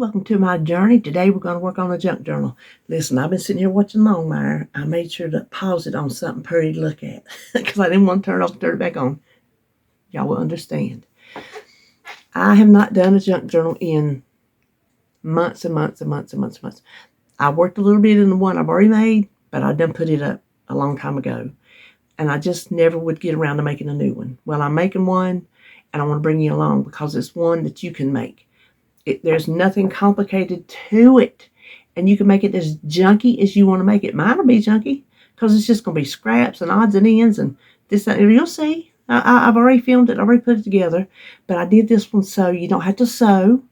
welcome to my journey. Today we're going to work on a junk journal. Listen, I've been sitting here watching Longmire. I made sure to pause it on something pretty to look at because I didn't want to turn it off and turn it back on. Y'all will understand. I have not done a junk journal in months and months and months and months and months. I worked a little bit in the one I've already made, but I done put it up a long time ago. And I just never would get around to making a new one. Well, I'm making one, and I want to bring you along because it's one that you can make. There's nothing complicated to it. And you can make it as junky as you want to make it. Mine will be junky because it's just going to be scraps and odds and ends and this, that. You'll see. I've already filmed it. I already put it together. But I did this one so you don't have to sew.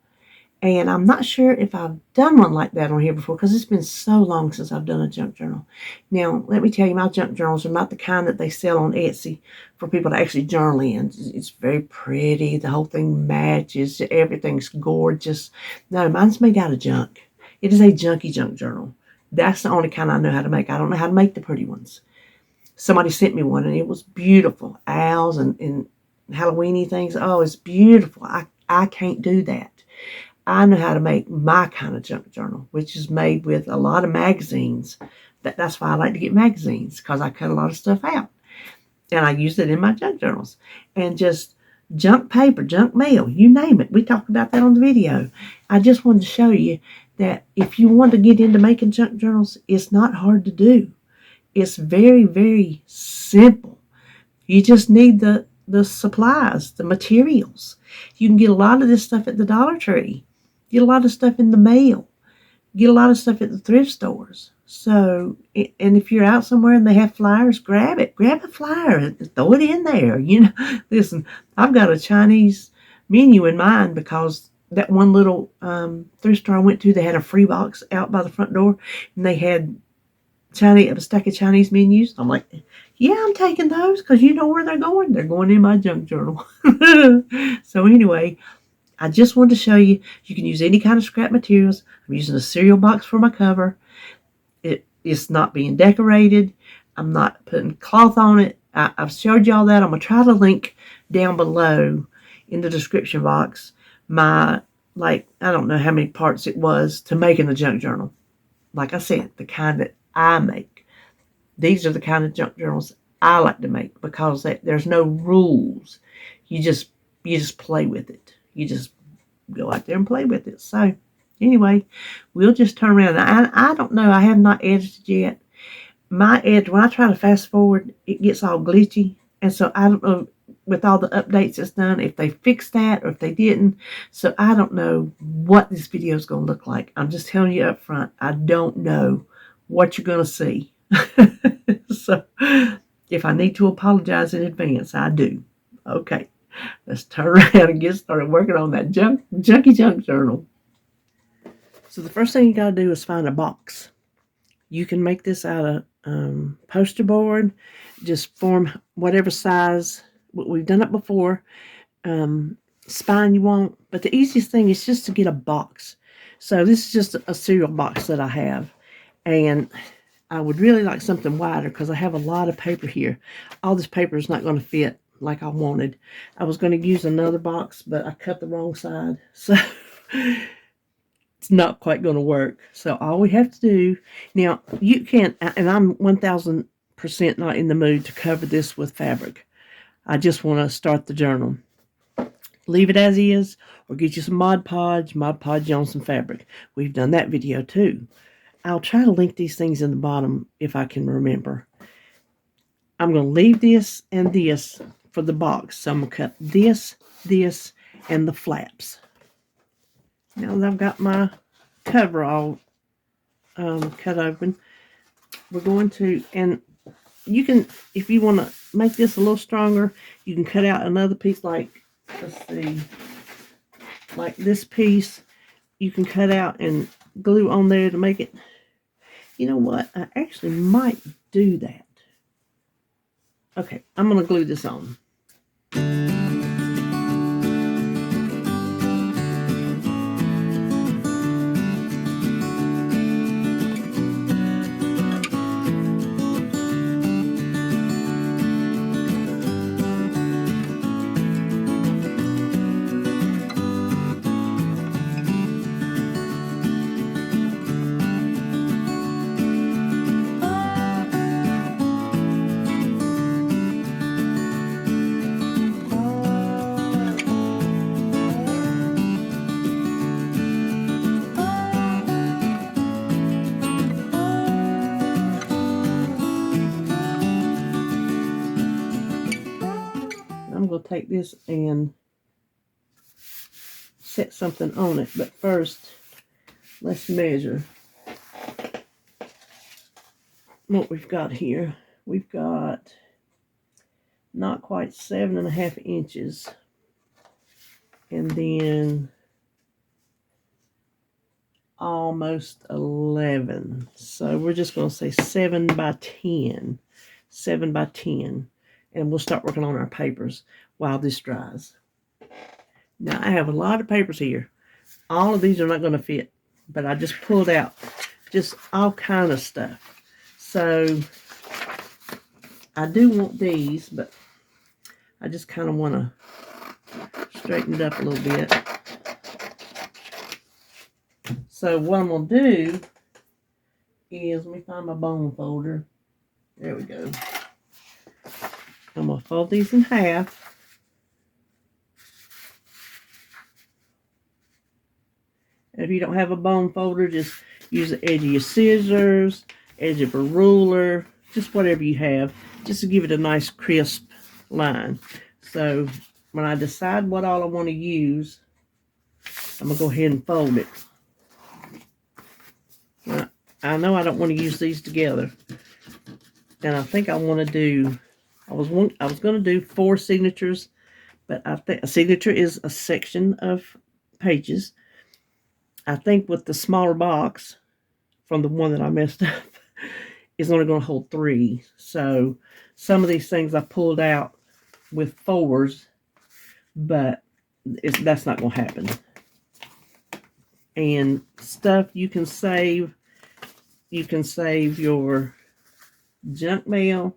And I'm not sure if I've done one like that on here before because it's been so long since I've done a junk journal. Now, let me tell you, my junk journals are not the kind that they sell on Etsy for people to actually journal in. It's very pretty. The whole thing matches. Everything's gorgeous. No, mine's made out of junk. It is a junky junk journal. That's the only kind I know how to make. I don't know how to make the pretty ones. Somebody sent me one, and it was beautiful. Owls and Halloween-y things. Oh, it's beautiful. I can't do that. I know how to make my kind of junk journal, which is made with a lot of magazines. That's why I like to get magazines, because I cut a lot of stuff out. And I use it in my junk journals. And just junk paper, junk mail, you name it. We talked about that on the video. I just wanted to show you that if you want to get into making junk journals, it's not hard to do. It's very, very simple. You just need the supplies, the materials. You can get a lot of this stuff at the Dollar Tree. Get a lot of stuff in the mail. Get a lot of stuff at the thrift stores. So, and if you're out somewhere and they have flyers, grab it. Grab a flyer and throw it in there. You know, listen, I've got a Chinese menu in mind because that one little thrift store I went to, they had a free box out by the front door, and they had a stack of Chinese menus. I'm like, yeah, I'm taking those because you know where they're going. They're going in my junk journal. So anyway, I just wanted to show you, you can use any kind of scrap materials. I'm using a cereal box for my cover. It's not being decorated. I'm not putting cloth on it. I've showed y'all that. I'm going to try to link down below in the description box my, I don't know how many parts it was to making the junk journal. Like I said, the kind that I make. These are the kind of junk journals I like to make because there's no rules. You just play with it. You just go out there and play with it. So, anyway, we'll just turn around. I don't know. I have not edited yet. My edit, when I try to fast forward, it gets all glitchy. And so, I don't know, with all the updates that's done, if they fixed that or if they didn't. So, I don't know what this video is going to look like. I'm just telling you up front, I don't know what you're going to see. So, if I need to apologize in advance, I do. Okay. Let's turn around and get started working on that junky junk journal. So the first thing you got to do is find a box. You can make this out of poster board. Just form whatever size. We've done it before. Spine you want. But the easiest thing is just to get a box. So this is just a cereal box that I have. And I would really like something wider because I have a lot of paper here. All this paper is not going to fit like I wanted. I was going to use another box, but I cut the wrong side. So it's not quite going to work. So all we have to do, now you can, and I'm 1000% not in the mood to cover this with fabric. I just want to start the journal. Leave it as is, or get you some Mod Podge you on some fabric. We've done that video too. I'll try to link these things in the bottom if I can remember. I'm going to leave this and this for the box. So I'm going to cut this, and the flaps. Now that I've got my cover all cut open, we're going to, and you can, if you want to make this a little stronger, you can cut out another piece like, let's see, like this piece. You can cut out and glue on there to make it, you know what, I actually might do that. Okay, I'm going to glue this on. going to take this and set something on it. But first, let's measure what we've got here. We've got not quite 7.5 inches. And then almost 11. So we're just going to say 7 by 10. 7 by 10. And we'll start working on our papers while this dries. Now I have a lot of papers here. All of these are not going to fit, but I just pulled out just all kind of stuff. So I do want these, but I just kind of want to straighten it up a little bit. So what I'm going to do is, let me find my bone folder. There we go. I'm going to fold these in half. And if you don't have a bone folder, just use the edge of your scissors, edge of a ruler, just whatever you have, just to give it a nice crisp line. So when I decide what all I want to use, I'm going to go ahead and fold it. Now, I know I don't want to use these together. And I think I want to do, I was going to do 4 signatures, but I think a signature is a section of pages. I think with the smaller box from the one that I messed up is only going to hold 3. So some of these things I pulled out with 4s, but that's not going to happen. And stuff you can save your junk mail,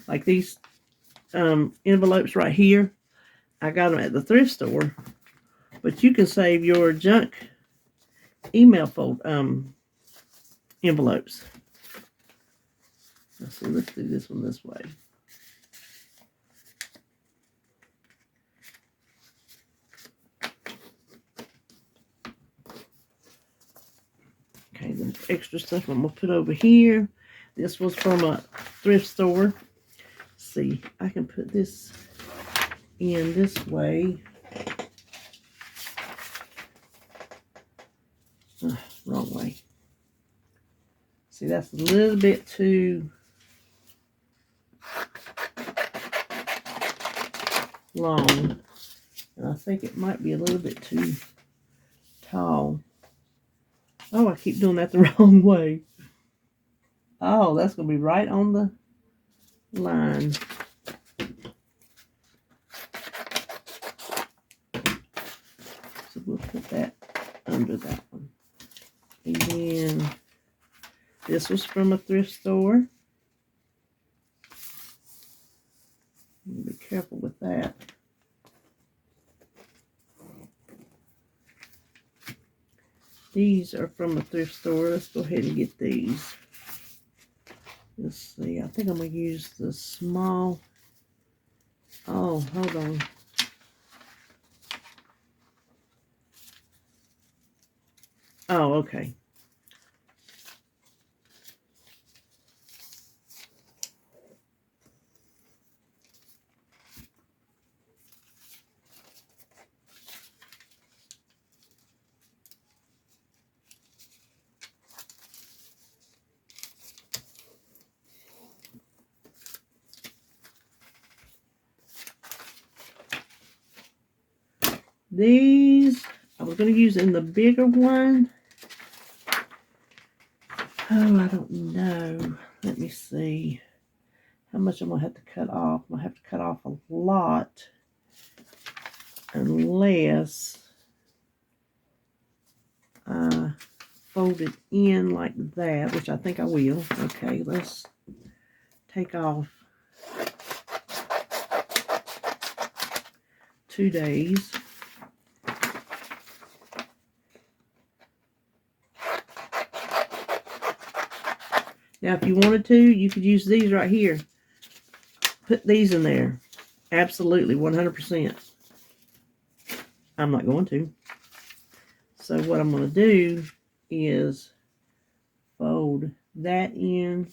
like these envelopes right here. I got them at the thrift store, but you can save your junk email envelopes. So let's do this one this way. Okay, the extra stuff I'm gonna put over here. This was from a thrift store. Let's see, I can put this in this way. Wrong way. See, that's a little bit too long. And I think it might be a little bit too tall. Oh, I keep doing that the wrong way. Oh, that's going to be right on the line. So we'll put that under that one. And then this was from a thrift store. Be careful with that. These are from a thrift store. Let's go ahead and get these. Let's see. I think I'm going to use the small. Oh, hold on. Oh, okay. These, I was going to use in the bigger one. Oh, I don't know. Let me see how much I'm going to have to cut off. I'm going to have to cut off a lot unless I fold it in like that, which I think I will. Okay, let's take off 2 days. Now, if you wanted to, you could use these right here. Put these in there. Absolutely, 100%. I'm not going to. So what I'm going to do is fold that in.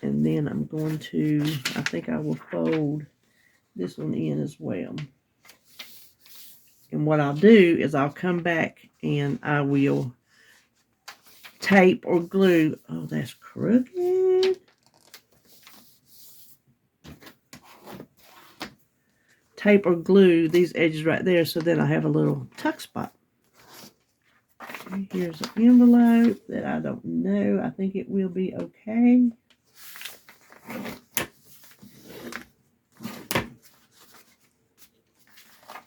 And then I'm going to, I think I will fold this one in as well. And what I'll do is I'll come back and I will tape or glue. Oh, that's crooked. Tape or glue these edges right there so then I have a little tuck spot. Here's an envelope that I don't know. I think it will be okay.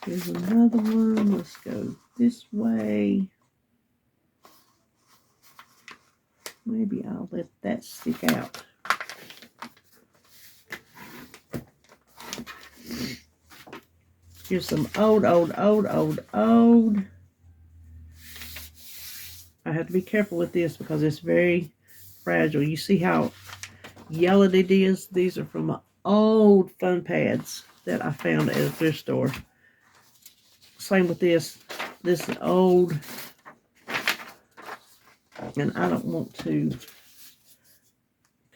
Here's another one. Let's go this way. Maybe I'll let that stick out. Here's some old. I have to be careful with this because it's very fragile. You see how yellowed it is? These are from my old fun pads that I found at a thrift store. Same with this. This is old. And I don't want to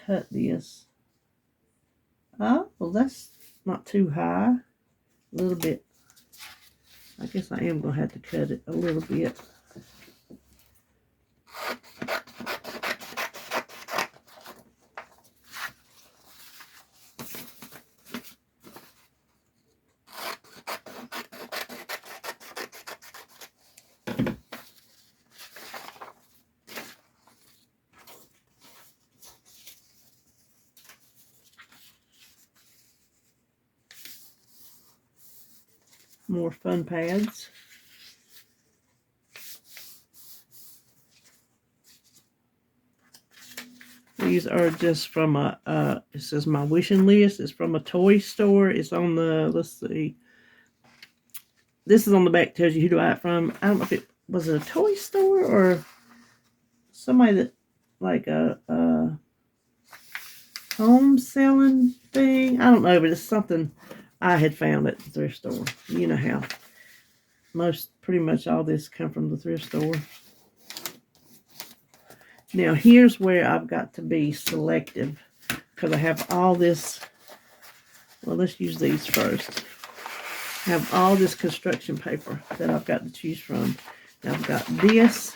cut this. Oh, well, that's not too high. A little bit. I guess I am going to have to cut it a little bit. More fun pads. These are just from a, it says my wishing list. It's from a toy store. It's on the, let's see. This is on the back, tells you who to buy it from. I don't know if it was a toy store or somebody that, like a home selling thing. I don't know, but it's something I had found at the thrift store. You know how pretty much all this come from the thrift store. Now here's where I've got to be selective because I have all this. Well, let's use these first. I have all this construction paper that I've got to choose from. Now I've got this.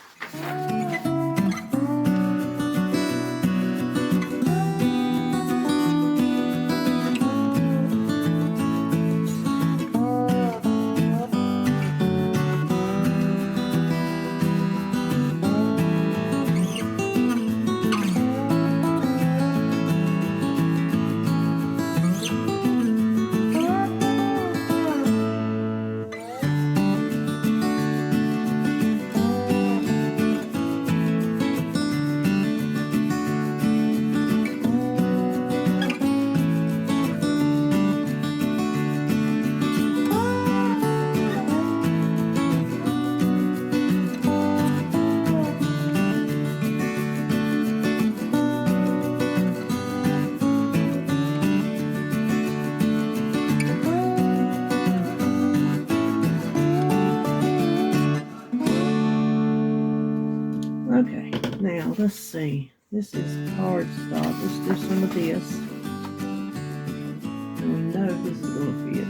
Okay, now let's see. This is cardstock. Let's do some of this. And we know this is going to fit.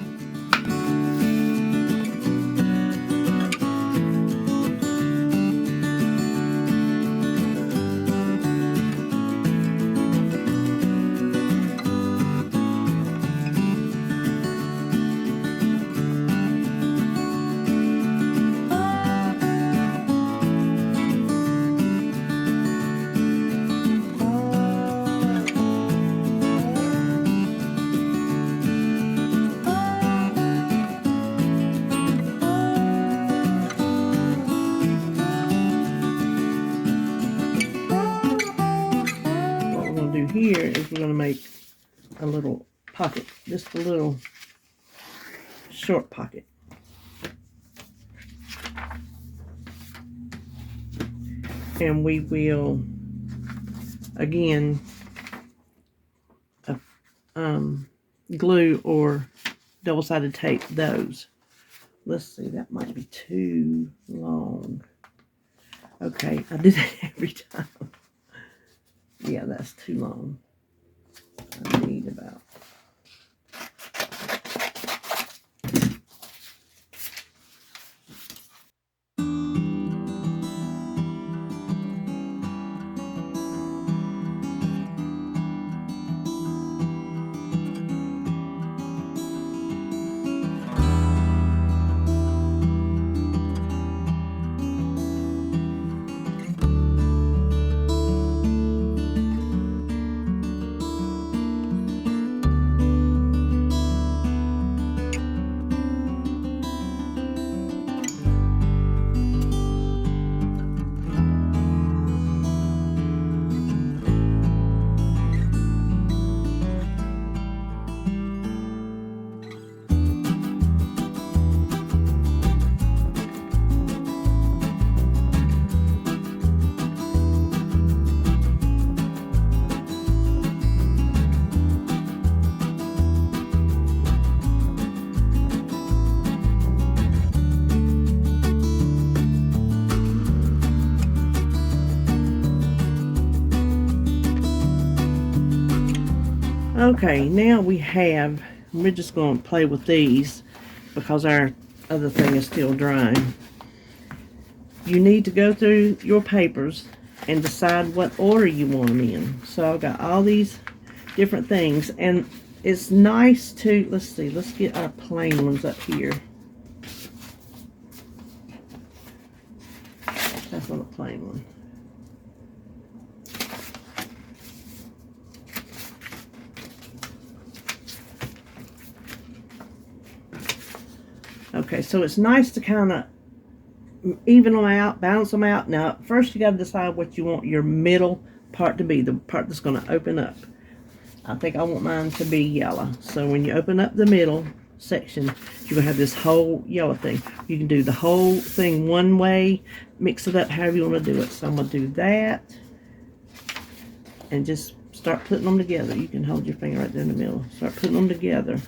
Here is we're going to make a little pocket, just a little short pocket. And we will, again, glue or double-sided tape those. Let's see, that might be too long. Okay, I do that every time. Yeah, that's too long. about. Okay, now we're just going to play with these because our other thing is still drying. You need to go through your papers and decide what order you want them in. So I've got all these different things, and it's nice to, let's get our plain ones up here. That's not a plain one. Okay, so it's nice to kind of even them out, balance them out. Now, first you got to decide what you want your middle part to be, the part that's going to open up. I think I want mine to be yellow. So when you open up the middle section, you're going to have this whole yellow thing. You can do the whole thing one way, mix it up however you want to do it. So I'm going to do that and just start putting them together. You can hold your finger right there in the middle. Start putting them together.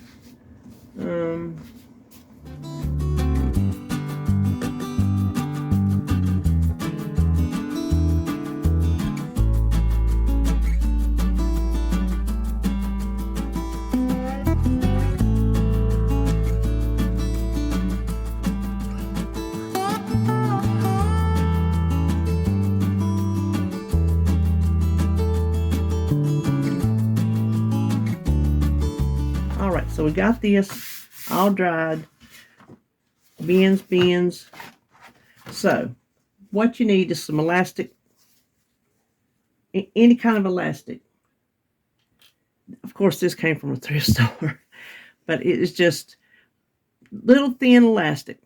So we got this all dried, bins. So what you need is some elastic, any kind of elastic. Of course, this came from a thrift store, but it is just little thin elastic.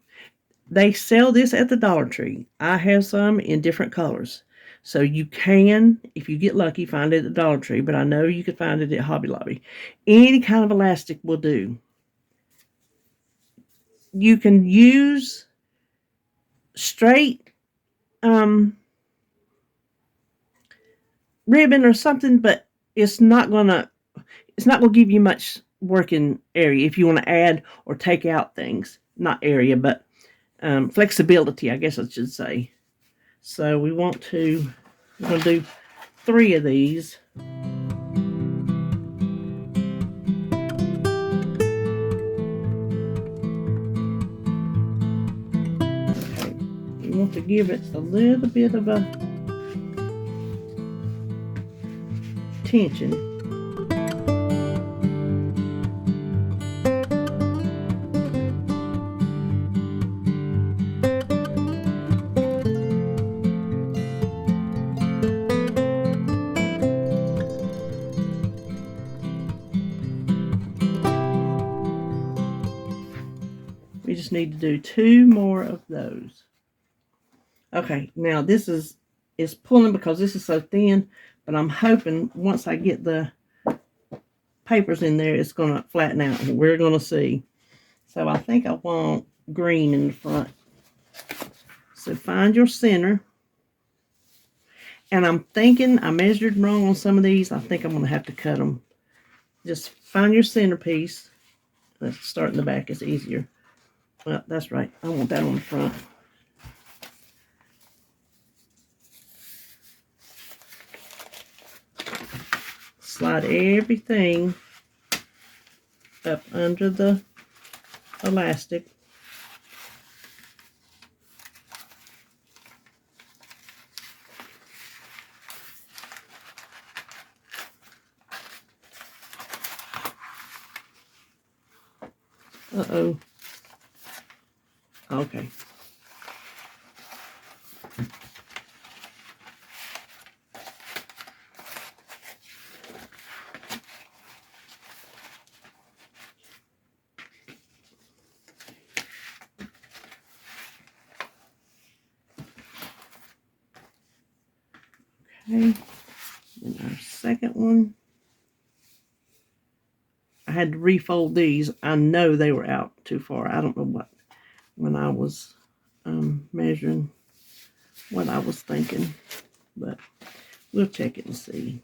They sell this at the Dollar Tree. I have some in different colors. So you can, if you get lucky, find it at the Dollar Tree, but I know you could find it at Hobby Lobby. Any kind of elastic will do. You can use straight ribbon or something, but it's not gonna give you much working area if you want to add or take out things. Not area, but flexibility, I guess I should say. So we're going to do 3 of these. Okay, you want to give it a little bit of a tension. We just need to do 2 more of those. Okay, now this is pulling because this is so thin, but I'm hoping once I get the papers in there, it's going to flatten out. We're going to see. So I think I want green in the front. So find your center. And I'm thinking I measured wrong on some of these. I think I'm going to have to cut them. Just find your centerpiece. Let's start in the back. It's easier. Well, that's right. I want that on the front. Slide everything up under the elastic. Uh-oh. Okay. Okay. And our second one. I had to refold these. I know they were out too far. I don't know what, when I was measuring, what I was thinking, but we'll check it and see.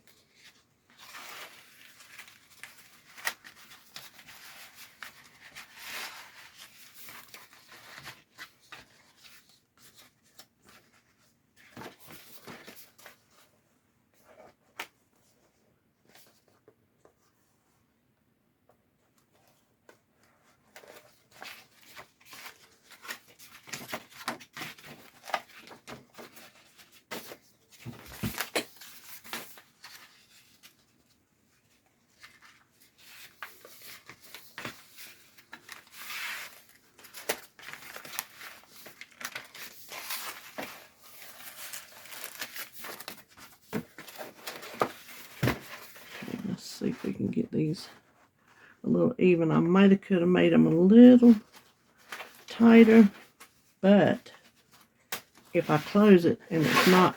Let's see if we can get these a little even. I might have could have made them a little tighter, but if I close it and it's not,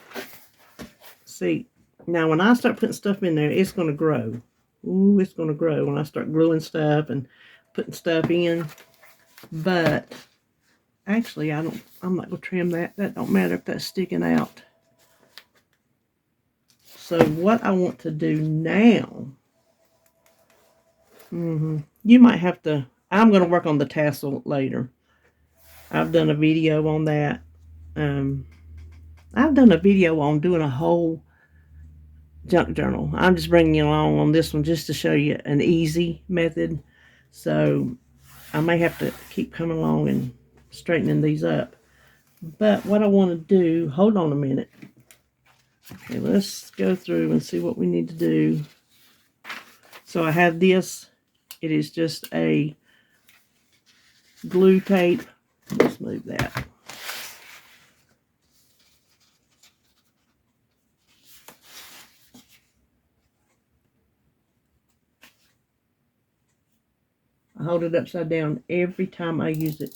see, now when I start putting stuff in there, it's going to grow. Ooh, it's going to grow when I start gluing stuff and putting stuff in. But actually, I'm not going to trim that. That don't matter if that's sticking out. So what I want to do now, you might have to, I'm going to work on the tassel later. I've done a video on that. I've done a video on doing a whole junk journal. I'm just bringing you along on this one just to show you an easy method. So I may have to keep coming along and straightening these up. But what I want to do, hold on a minute. Okay, let's go through and see what we need to do. So I have this. It is just a glue tape. Let's move that. I hold it upside down every time I use it.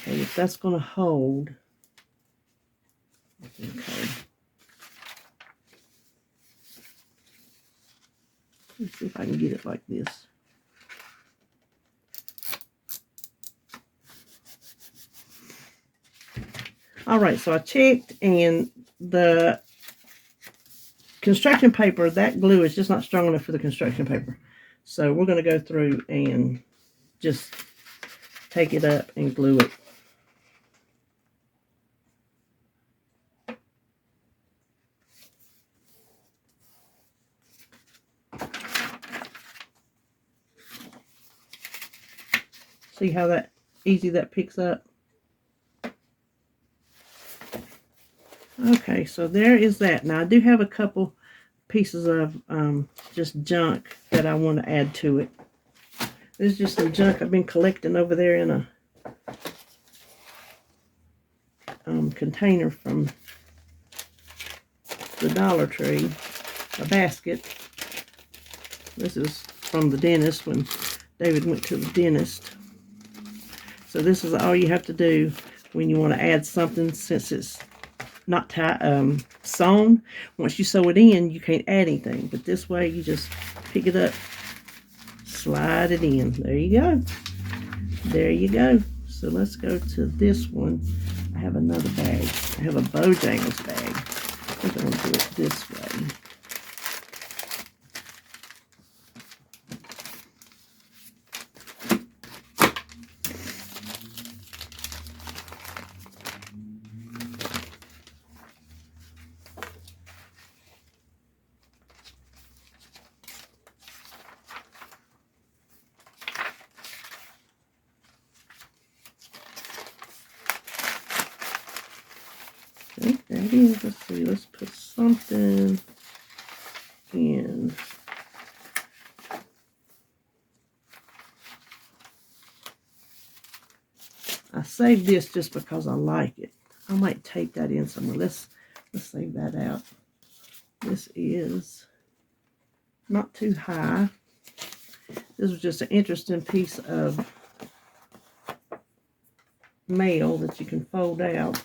Okay, if that's going to hold. Okay. Let's see if I can get it like this. All right, so I checked, and the construction paper, that glue is just not strong enough for the construction paper. So we're going to go through and just take it up and glue it. See how that easy that picks up? Okay, so there is that. Now I do have a couple pieces of just junk that I want to add to it. This is just some junk I've been collecting over there in a container from the Dollar Tree, a basket. This is from the dentist when David went to the dentist. So this is all you have to do when you want to add something, since it's not sewn. Once you sew it in, you can't add anything. But this way, you just pick it up, slide it in. There you go. There you go. So let's go to this one. I have another bag. I have a Bojangles bag. I think I'm going to do it this way. think that is. Let's see. Let's put something in. I saved this just because I like it. I might tape that in somewhere. Let's save that out. This is not too high. This was just an interesting piece of mail that you can fold out.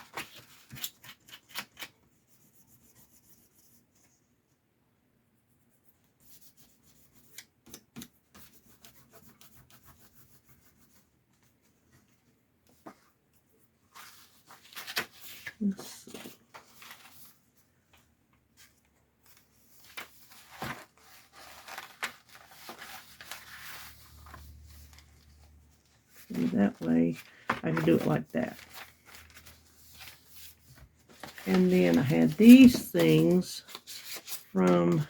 Let's see. And that way I can do it like that. And then I had these things from,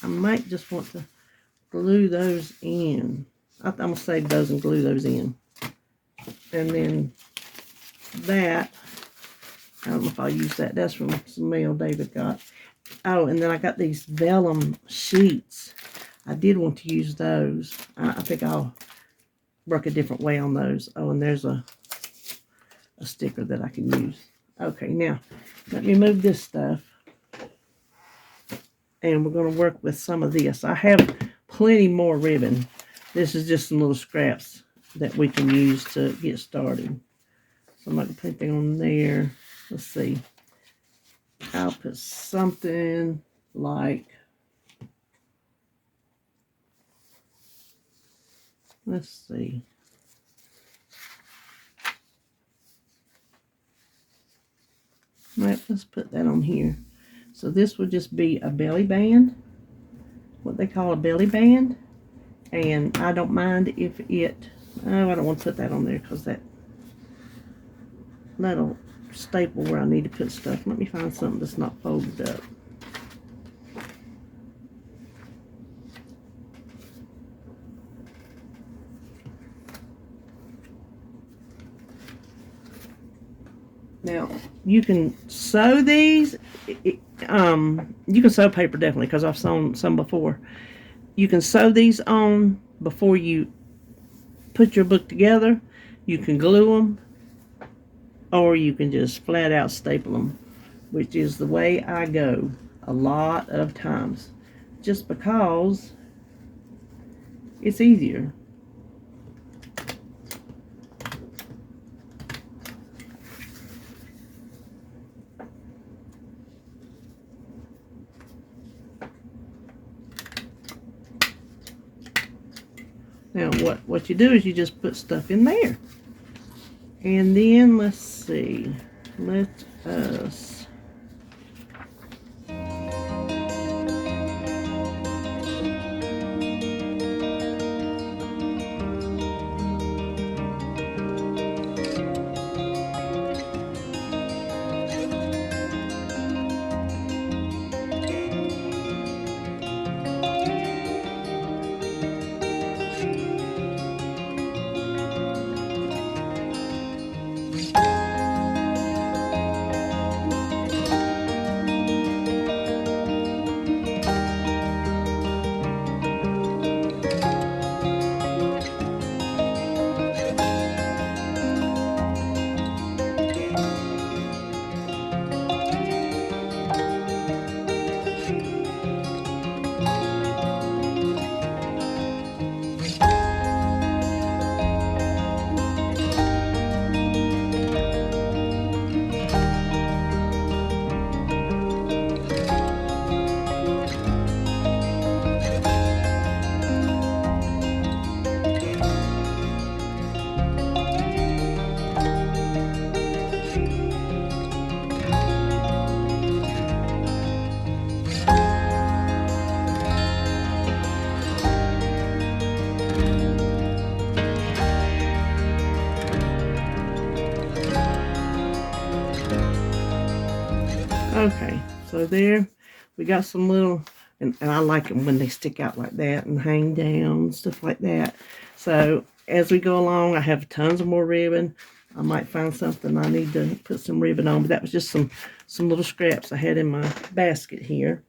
I might just want to glue those in. I'm going to save those and glue those in. And then that, I don't know if I'll use that. That's from some mail David got. Oh, and then I got these vellum sheets. I did want to use those. I think I'll work a different way on those. Oh, and there's a sticker that I can use. Okay, now let me move this stuff. And we're going to work with some of this. I have plenty more ribbon. This is just some little scraps that we can use to get started. So I'm going to put anything on there. Let's see. I'll put something like, let's see. Right, let's put that on here. So this would just be a belly band, what they call a belly band. And I don't mind if it, oh, I don't want to put that on there because that'll staple where I need to put stuff. Let me find something that's not folded up. Now, you can sew these. You can sew paper definitely because I've sewn some before. You can sew these on before you put your book together. You can glue them, or you can just flat out staple them, which is the way I go a lot of times, just because it's easier. Now what you do is you just put stuff in there. And then let's see. Let us okay, so there we got some little, and I like them when they stick out like that and hang down, stuff like that. So as we go along, I have tons of more ribbon. I might find something I need to put some ribbon on, but that was just some little scraps I had in my basket here.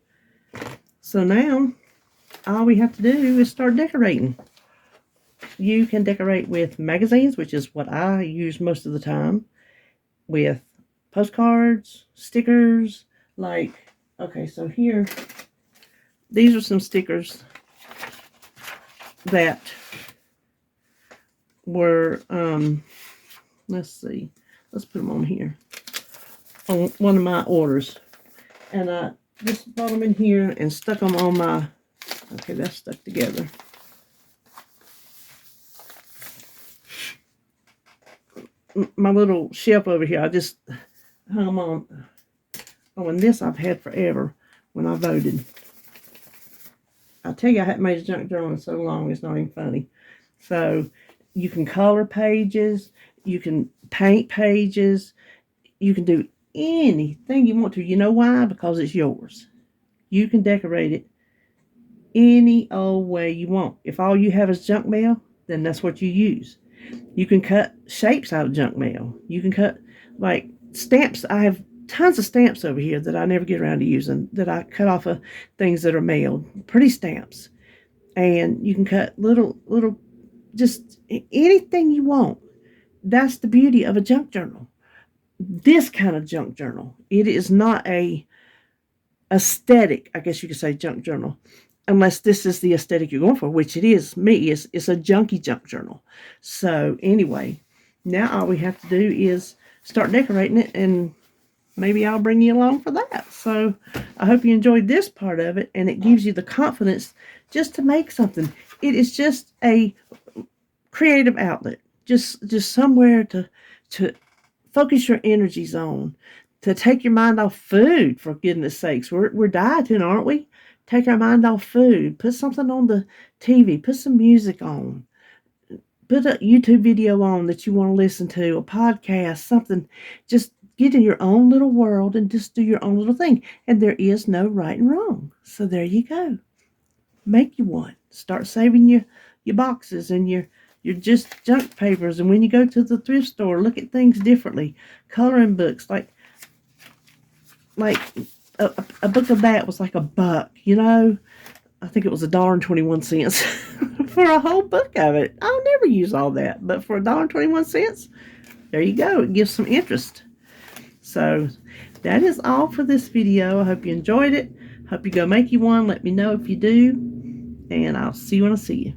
So now, all we have to do is start decorating. You can decorate with magazines, which is what I use most of the time, with postcards, stickers, like, okay, so here, these are some stickers that were, let's see, let's put them on here, on one of my orders. And I just brought them in here and stuck them on my, okay, that's stuck together. My little shelf over here, I just hung them on. Oh, and this I've had forever when I voted. I tell you, I haven't made a junk journal in so long, it's not even funny. So you can color pages, you can paint pages, you can do anything you want to. You know why? Because it's yours. You can decorate it any old way you want. If all you have is junk mail, then that's what you use. You can cut shapes out of junk mail. You can cut, like, stamps. I have tons of stamps over here that I never get around to using, that I cut off of things that are mailed. Pretty stamps. And you can cut little, just anything you want. That's the beauty of a junk journal. This kind of junk journal. It is not a aesthetic, I guess you could say, junk journal. Unless this is the aesthetic you're going for, which it is. Me, it's a junky junk journal. So anyway, now all we have to do is start decorating it, and maybe I'll bring you along for that. So I hope you enjoyed this part of it, and it gives you the confidence just to make something. It is just a creative outlet, just somewhere to focus your energies on, to take your mind off food, for goodness sakes. We're dieting, aren't we? Take our mind off food. Put something on the TV. Put some music on. Put a YouTube video on that you want to listen to, a podcast, something. Just get in your own little world and just do your own little thing. And there is no right and wrong. So there you go. Make you one. Start saving your boxes and your just junk papers. And when you go to the thrift store, look at things differently. Coloring books, like a book of that was like $1, you know. I think it was $1.21 for a whole book of it. I'll never use all that, but for $1.21, there you go. It gives some interest. So that is all for this video. I hope you enjoyed it. Hope you go make you one. Let me know if you do, and I'll see you when I see you.